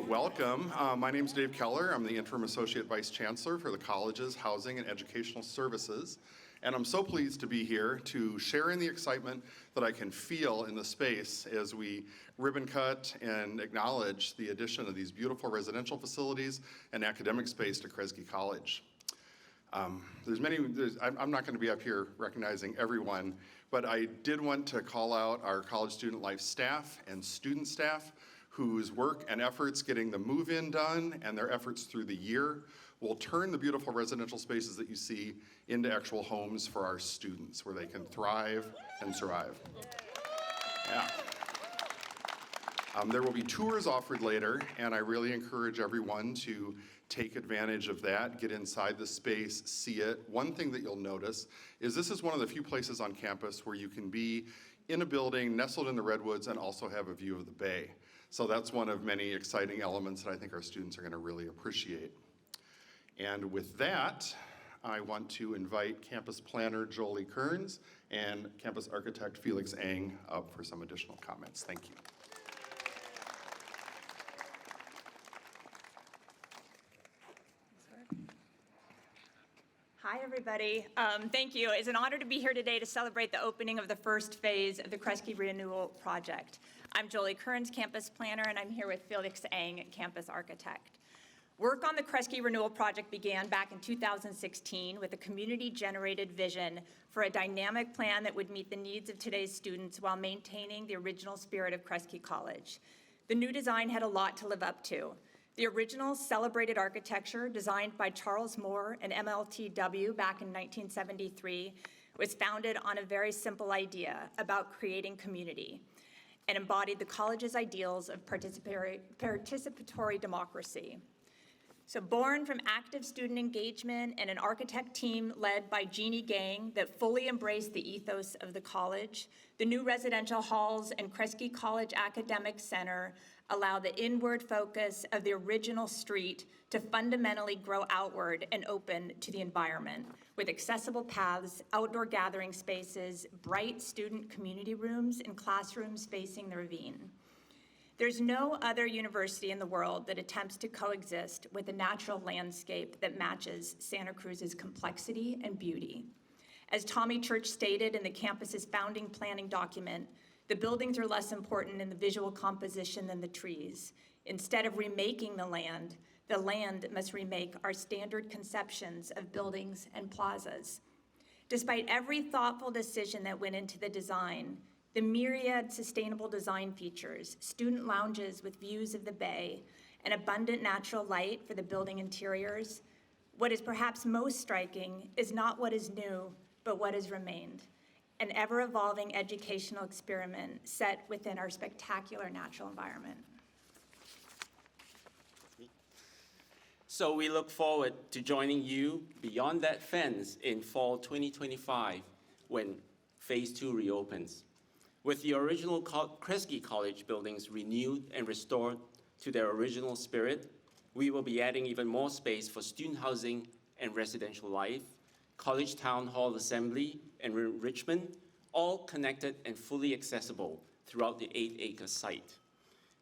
Welcome. My name is Dave Keller. I'm the Interim Associate Vice Chancellor for the College's Housing and Educational Services. And I'm so pleased to be here to share in the excitement that I can feel in the space as we ribbon cut and acknowledge the addition of these beautiful residential facilities and academic space to Kresge College. I'm not going to be up here recognizing everyone, but I did want to call out our college student life staff and student staff whose work and efforts getting the move-in done and their efforts through the year will turn the beautiful residential spaces that you see into actual homes for our students where they can thrive and survive. Yeah. There will be tours offered later, and I really encourage everyone to take advantage of that, get inside the space, see it. One thing that you'll notice is this is one of the few places on campus where you can be in a building nestled in the redwoods and also have a view of the bay. So that's one of many exciting elements that I think our students are going to really appreciate. And with that, I want to invite campus planner Jolie Kearns and campus architect Felix Ang up for some additional comments. Thank you. Hi, everybody. Thank you. It's an honor to be here today to celebrate the opening of the first phase of the Kresge Renewal Project. I'm Jolie Kearns, campus planner, and I'm here with Felix Ang, campus architect. Work on the Kresge Renewal Project began back in 2016 with a community-generated vision for a dynamic plan that would meet the needs of today's students while maintaining the original spirit of Kresge College. The new design had a lot to live up to. The original celebrated architecture, designed by Charles Moore and MLTW back in 1973, was founded on a very simple idea about creating community and embodied the college's ideals of participatory democracy. So born from active student engagement and an architect team led by Jeannie Gang that fully embraced the ethos of the college, the new residential halls and Kresge College Academic Center allow the inward focus of the original street to fundamentally grow outward and open to the environment, with accessible paths, outdoor gathering spaces, bright student community rooms, and classrooms facing the ravine. There's no other university in the world that attempts to coexist with a natural landscape that matches Santa Cruz's complexity and beauty. As Tommy Church stated in the campus's founding planning document, the buildings are less important in the visual composition than the trees. Instead of remaking the land must remake our standard conceptions of buildings and plazas. Despite every thoughtful decision that went into the design, the myriad sustainable design features, student lounges with views of the bay, and abundant natural light for the building interiors, what is perhaps most striking is not what is new, but what has remained, an ever-evolving educational experiment set within our spectacular natural environment. So we look forward to joining you beyond that fence in fall 2025 when Phase 2 reopens. With the original Kresge College buildings renewed and restored to their original spirit, we will be adding even more space for student housing and residential life, college town hall assembly and enrichment, all connected and fully accessible throughout the 8-acre site.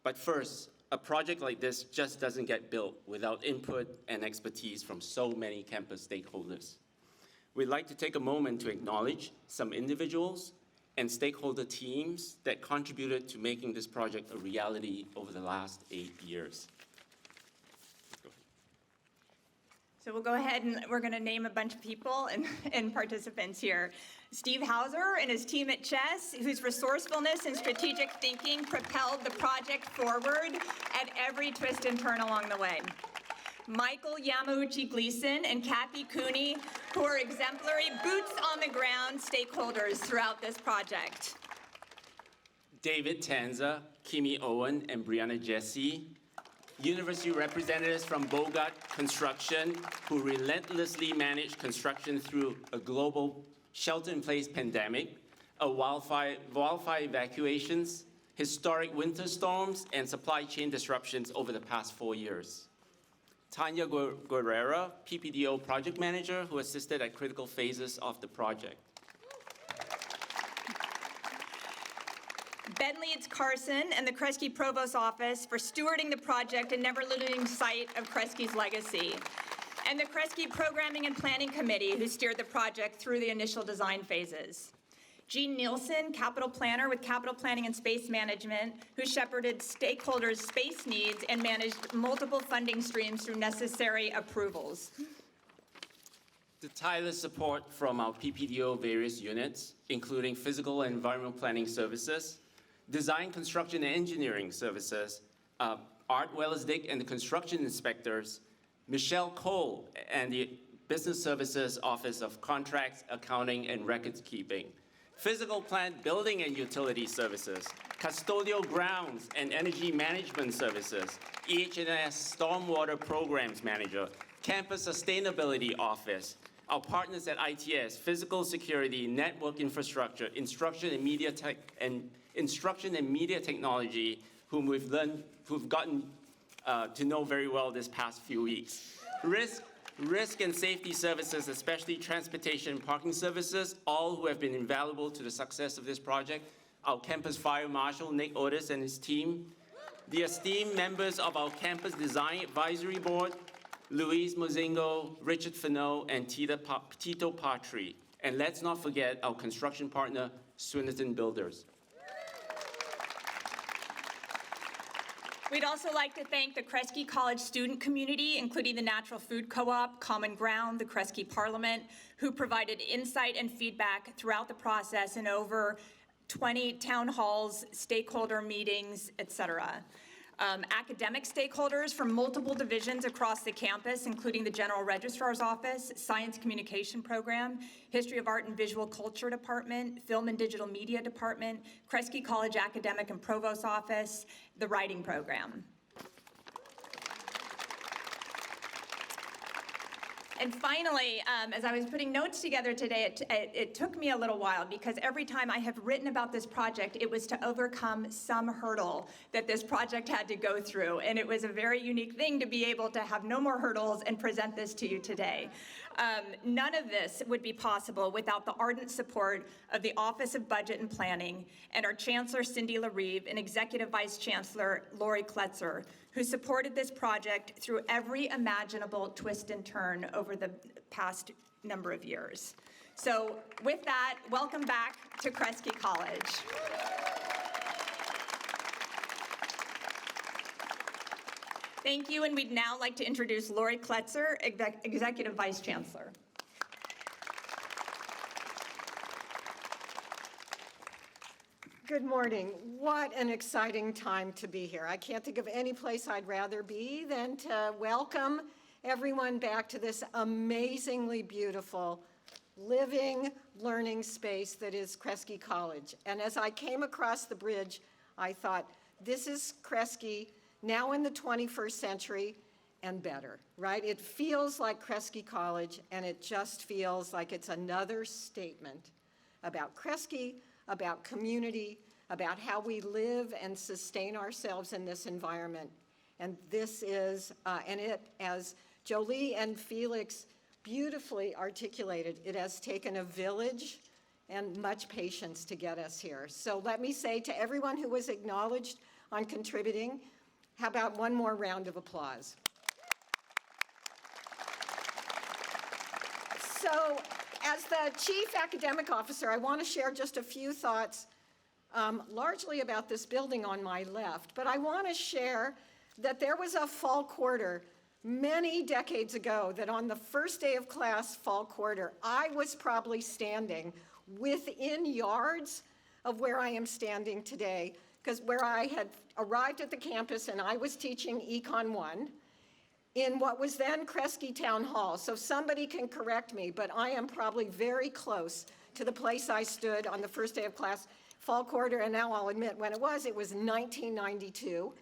But first, a project like this just doesn't get built without input and expertise from so many campus stakeholders. We'd like to take a moment to acknowledge some individuals and stakeholder teams that contributed to making this project a reality over the last 8 years. So we'll go ahead and we're going to name a bunch of people and participants here. Steve Hauser and his team at Chess, whose resourcefulness and strategic thinking propelled the project forward at every twist and turn along the way. Michael Yamauchi-Gleason and Kathy Cooney, who are exemplary boots-on-the-ground stakeholders throughout this project. David Tanza, Kimi Owen, and Brianna Jesse, university representatives from Bogart Construction, who relentlessly managed construction through a global shelter-in-place pandemic, wildfire evacuations, historic winter storms, and supply chain disruptions over the past 4 years. Tanya Guerrera, PPDO project manager, who assisted at critical phases of the project. Ben Leeds Carson and the Kresge Provost Office for stewarding the project and never losing sight of Kresge's legacy. And the Kresge Programming and Planning Committee, who steered the project through the initial design phases. Jean Nielsen, capital planner with Capital Planning and Space Management, who shepherded stakeholders' space needs and managed multiple funding streams through necessary approvals. The tireless support from our PPDO various units, including Physical and Environmental Planning Services, Design, Construction, and Engineering Services, Art Wellersdick and the Construction Inspectors, Michelle Cole and the Business Services Office of Contracts, Accounting, and Records Keeping, Physical Plant Building and Utility Services, Custodial Grounds and Energy Management Services, EH&S Stormwater Programs Manager, Campus Sustainability Office, our partners at ITS, Physical Security, Network Infrastructure, Instruction and Media Technology, whom we've gotten to know very well this past few weeks. Risk and Safety Services, especially Transportation and Parking Services, all who have been invaluable to the success of this project. Our Campus Fire Marshal, Nick Otis, and his team. The esteemed members of our Campus Design Advisory Board, Louise Mozingo, Richard Fano, and Tito Patry. And let's not forget our construction partner, Swinnerton Builders. We'd also like to thank the Kresge College student community, including the Natural Food Co-op, Common Ground, the Kresge Parliament, who provided insight and feedback throughout the process in over 20 town halls, stakeholder meetings, et cetera. Academic stakeholders from multiple divisions across the campus, including the General Registrar's Office, Science Communication Program, History of Art and Visual Culture Department, Film and Digital Media Department, Kresge College Academic and Provost Office, the Writing Program. And finally, as I was putting notes together today, it took me a little while because every time I have written about this project, it was to overcome some hurdle that this project had to go through. And it was a very unique thing to be able to have no more hurdles and present this to you today. None of this would be possible without the ardent support of the Office of Budget and Planning and our Chancellor, Cindy LaRive, and Executive Vice Chancellor, Lori Kletzer, who supported this project through every imaginable twist and turn over the past number of years. So with that, welcome back to Kresge College. Thank you, and we'd now like to introduce Lori Kletzer, Executive Vice Chancellor. Good morning. What an exciting time to be here. I can't think of any place I'd rather be than to welcome everyone back to this amazingly beautiful living, learning space that is Kresge College. And as I came across the bridge, I thought, this is Kresge now in the 21st century and better, right? It feels like Kresge College, and it just feels like it's another statement about Kresge, about community, about how we live and sustain ourselves in this environment. And this is, as Jolie and Felix beautifully articulated, it has taken a village and much patience to get us here. So let me say to everyone who was acknowledged on contributing, how about one more round of applause? So, as the Chief Academic Officer, I want to share just a few thoughts, largely about this building on my left, but I want to share that there was a fall quarter many decades ago that on the first day of class, fall quarter, I was probably standing within yards of where I am standing today, because where I had arrived at the campus and I was teaching Econ 1, in what was then Kresge Town Hall. So somebody can correct me, but I am probably very close to the place I stood on the first day of class, fall quarter, and now I'll admit when it was 1992.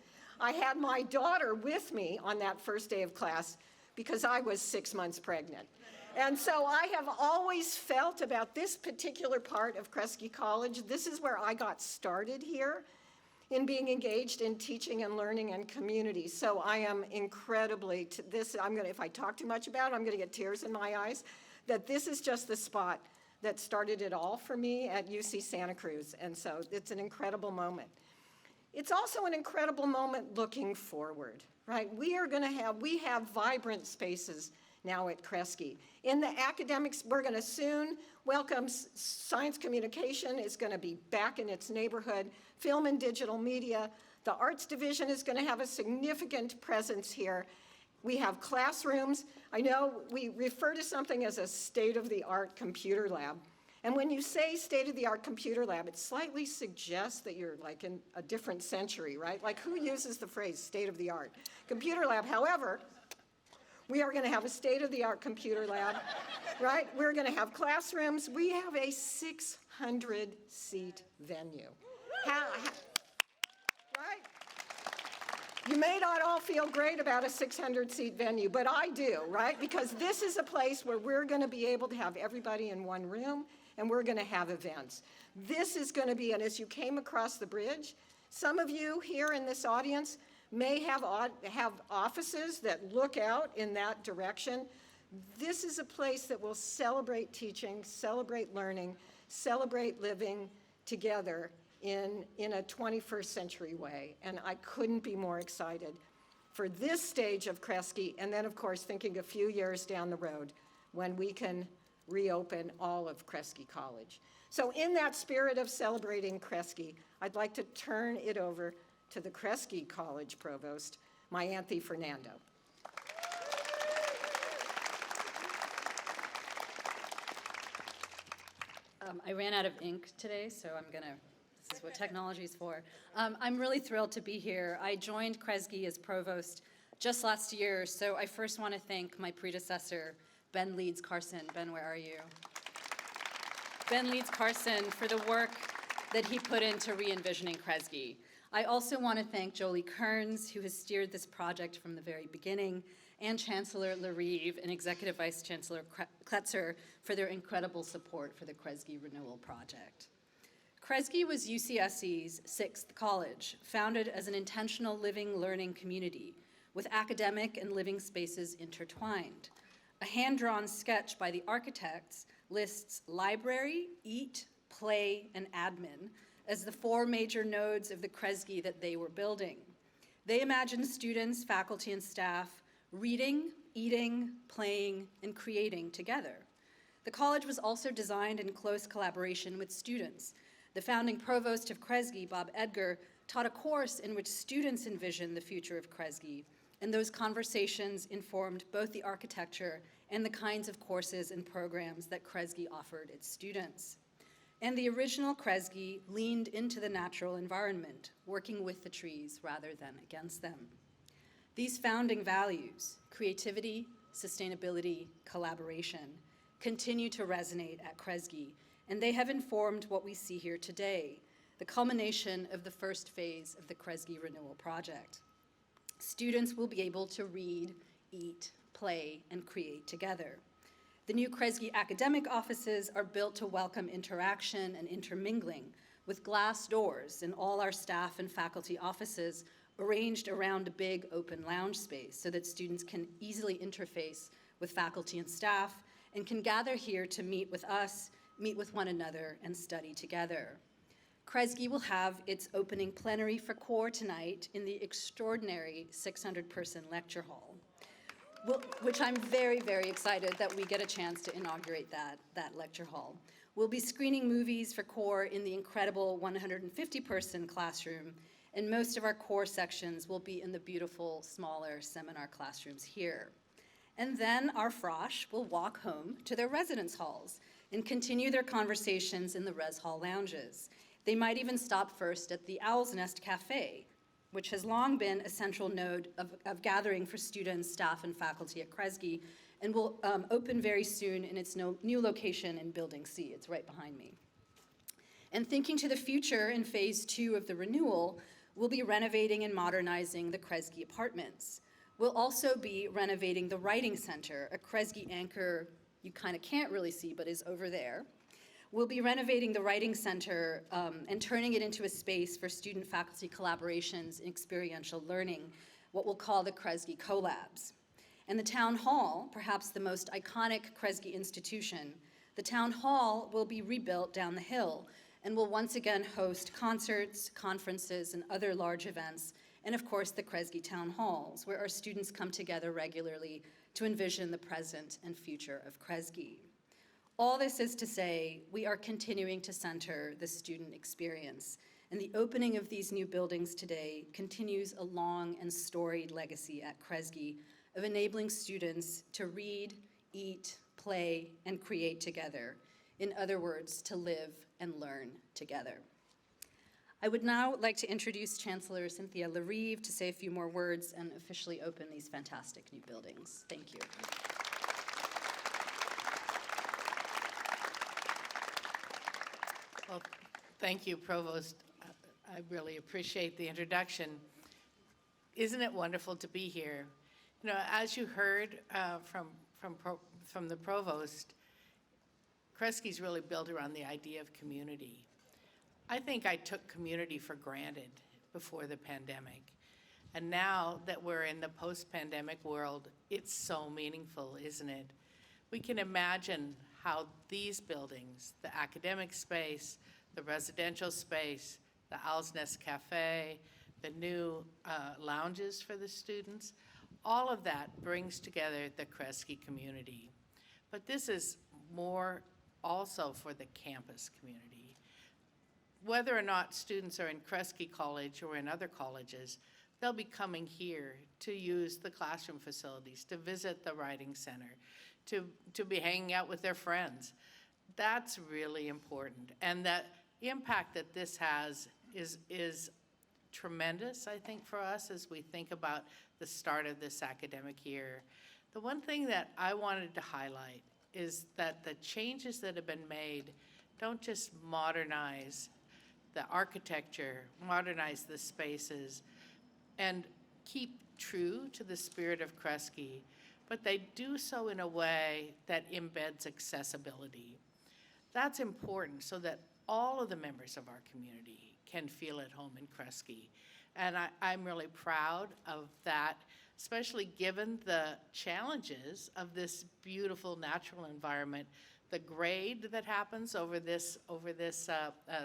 I had my daughter with me on that first day of class because I was 6 months pregnant. And so I have always felt about this particular part of Kresge College. This is where I got started here in being engaged in teaching and learning and community. So I am incredibly, if I talk too much about it, I'm gonna get tears in my eyes, that this is just the spot that started it all for me at UC Santa Cruz, and so it's an incredible moment. It's also an incredible moment looking forward, right? We have vibrant spaces now at Kresge. In the academics, we're going to soon welcome science communication is going to be back in its neighborhood, film and digital media. The arts division is going to have a significant presence here. We have classrooms. I know we refer to something as a state-of-the-art computer lab. And when you say state-of-the-art computer lab, it slightly suggests that you're like in a different century, right? Like who uses the phrase state-of-the-art computer lab? However, we are going to have a state-of-the-art computer lab, right? We're going to have classrooms. We have a 600-seat venue. Right? You may not all feel great about a 600-seat venue, but I do, right? Because this is a place where we're going to be able to have everybody in one room, and we're going to have events. This is going to be, and as you came across the bridge, some of you here in this audience may have offices that look out in that direction. This is a place that will celebrate teaching, celebrate learning, celebrate living together in a 21st century way. And I couldn't be more excited for this stage of Kresge, and then of course thinking a few years down the road when we can reopen all of Kresge College. So in that spirit of celebrating Kresge, I'd like to turn it over to the Kresge College Provost, my Auntie Fernando. I ran out of ink today, so this is what technology is for. I'm really thrilled to be here. I joined Kresge as provost just last year, so I first want to thank my predecessor, Ben Leeds Carson. Ben, where are you? Ben Leeds Carson for the work that he put into re-envisioning Kresge. I also want to thank Jolie Kearns, who has steered this project from the very beginning, and Chancellor LaRive and Executive Vice Chancellor Kletzer for their incredible support for the Kresge Renewal Project. Kresge was UCSC's 6th college, founded as an intentional living learning community with academic and living spaces intertwined. A hand-drawn sketch by the architects lists library, eat, play, and admin as the 4 major nodes of the Kresge that they were building. They imagined students, faculty, and staff reading, eating, playing, and creating together. The college was also designed in close collaboration with students. The founding provost of Kresge, Bob Edgar, taught a course in which students envisioned the future of Kresge, and those conversations informed both the architecture and the kinds of courses and programs that Kresge offered its students. And the original Kresge leaned into the natural environment, working with the trees rather than against them. These founding values, creativity, sustainability, collaboration, continue to resonate at Kresge, and they have informed what we see here today, the culmination of the first phase of the Kresge Renewal Project. Students will be able to read, eat, play, and create together. The new Kresge academic offices are built to welcome interaction and intermingling with glass doors in all our staff and faculty offices arranged around a big open lounge space so that students can easily interface with faculty and staff and can gather here to meet with us, meet with one another, and study together. Kresge will have its opening plenary for core tonight in the extraordinary 600-person lecture hall, which I'm very, very excited that we get a chance to inaugurate that lecture hall. We'll be screening movies for core in the incredible 150-person classroom, and most of our core sections will be in the beautiful, smaller seminar classrooms here. And then our frosh will walk home to their residence halls and continue their conversations in the res hall lounges. They might even stop first at the Owl's Nest Cafe, which has long been a central node of gathering for students, staff, and faculty at Kresge, and will open very soon in its new location in Building C. It's right behind me. And thinking to the future in phase 2 of the renewal, we'll be renovating and modernizing the Kresge apartments. We'll also be renovating the Writing Center, a Kresge anchor you kind of can't really see, but is over there. We'll be renovating the Writing Center and turning it into a space for student-faculty collaborations and experiential learning, what we'll call the Kresge Collabs. And the Town Hall, perhaps the most iconic Kresge institution, The town hall will be rebuilt down the hill and will once again host concerts, conferences, and other large events, and of course the Kresge Town Halls, where our students come together regularly to envision the present and future of Kresge. All this is to say, we are continuing to center the student experience, and the opening of these new buildings today continues a long and storied legacy at Kresge of enabling students to read, eat, play, and create together. In other words, to live and learn together. I would now like to introduce Chancellor Cynthia LaRive to say a few more words and officially open these fantastic new buildings. Thank you. Well, thank you, Provost. I really appreciate the introduction. Isn't it wonderful to be here? You know, as you heard from the Provost, Kresge's really built around the idea of community. I think I took community for granted before the pandemic. And now that we're in the post-pandemic world, it's so meaningful, isn't it? We can imagine how these buildings, the academic space, the residential space, the Owl's Nest Cafe, the new lounges for the students, all of that brings together the Kresge community. But this is more also for the campus community. Whether or not students are in Kresge College or in other colleges, they'll be coming here to use the classroom facilities, to visit the Writing Center, to be hanging out with their friends. That's really important. And that impact that this has is tremendous, I think, for us as we think about the start of this academic year. The one thing that I wanted to highlight is that the changes that have been made don't just modernize the architecture, modernize the spaces, and keep true to the spirit of Kresge, but they do so in a way that embeds accessibility. That's important so that all of the members of our community can feel at home in Kresge. And I'm really proud of that, especially given the challenges of this beautiful natural environment, the grade that happens over this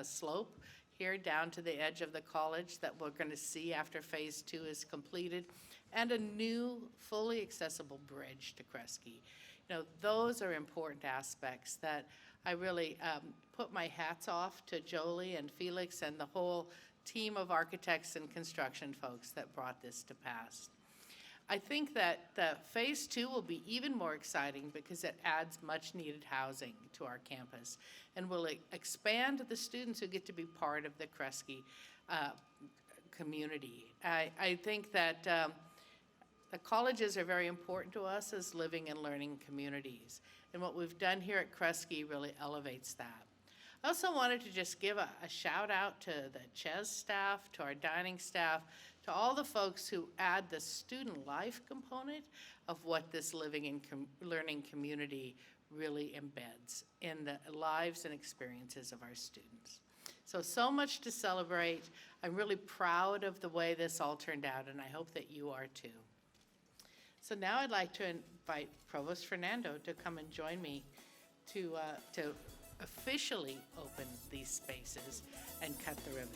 slope here down to the edge of the college that we're going to see after phase 2 is completed, and a new fully accessible bridge to Kresge. You know, those are important aspects that I really put my hats off to Jolie and Felix and the whole team of architects and construction folks that brought this to pass. I think that the phase 2 will be even more exciting because it adds much needed housing to our campus and will expand the students who get to be part of the Kresge community. I think that the colleges are very important to us as living and learning communities. And what we've done here at Kresge really elevates that. I also wanted to just give a shout out to the CHES staff, to our dining staff, to all the folks who add the student life component of what this living and learning community really embeds in the lives and experiences of our students. So much to celebrate. I'm really proud of the way this all turned out, and I hope that you are too. So now I'd like to invite Provost Fernando to come and join me to officially open these spaces and cut the ribbon.